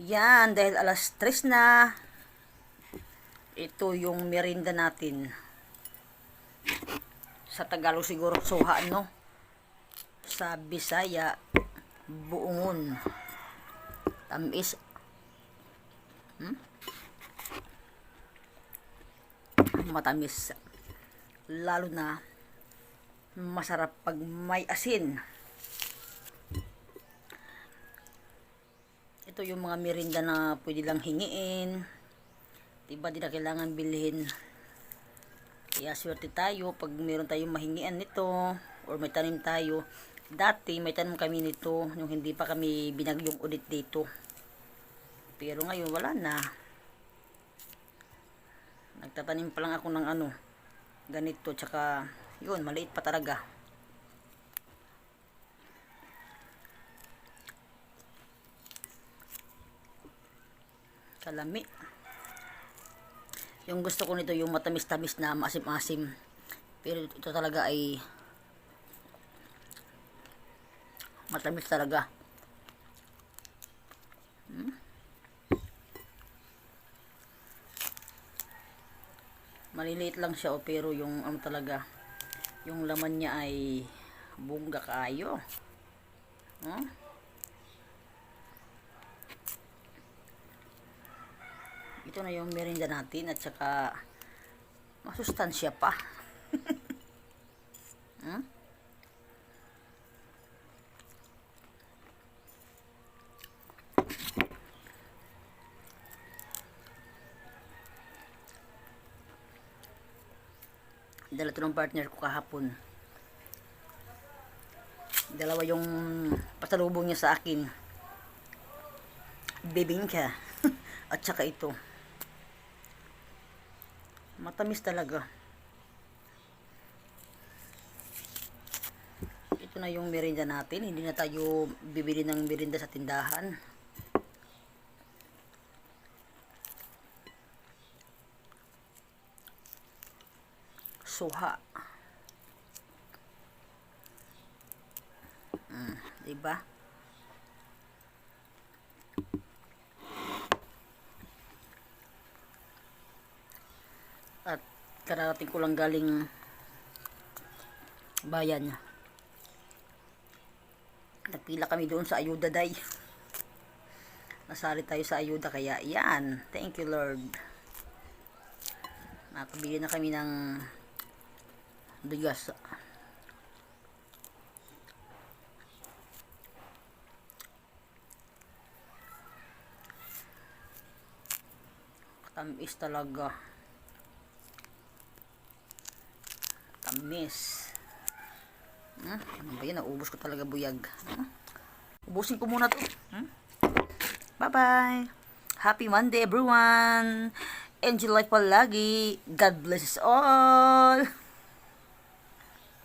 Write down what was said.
Yan, dahil alas 3 na, ito yung merienda natin. Sa Tagalog siguro suha, no? Sa Bisaya, buungon. Tamis. Matamis. Lalo na, masarap pag may asin. Ito yung mga merienda na pwede lang hingiin. Diba, di na kailangan bilhin. Kaya swerte tayo pag meron tayong mahingian nito or may tanim tayo. Dati may tanim kami nito yung hindi pa kami binagyong ulit dito. Pero ngayon wala na. Nagtatanim pa lang ako ng ganito, tsaka yun, maliit pa talaga. Kalami. Yung gusto ko nito yung matamis-tamis na maasim-asim. Pero ito talaga ay matamis talaga. Maliliit lang siya, pero yung talaga, yung laman niya ay bongga kaayo. Ito na yung merienda natin at saka masustansya pa. Dala ito ng partner ko kahapon. Dalawa yung pasalubong niya sa akin. Bibingka. At saka ito. Matamis talaga. Ito na yung merienda natin. Hindi na tayo bibili ng merienda sa tindahan. Suha. Diba? At kararating ko lang galing bayan. Nagpila kami doon sa ayuda, day. Nasali tayo sa ayuda, kaya yan. Thank you, Lord. Nakabili na kami ng bigas. Tamis talaga. Tamis. Ano ba yun? Naubos ko talaga buyag. Ubusin ko muna to. Bye-bye. Happy Monday, everyone. Enjoy life palagi. God bless us all.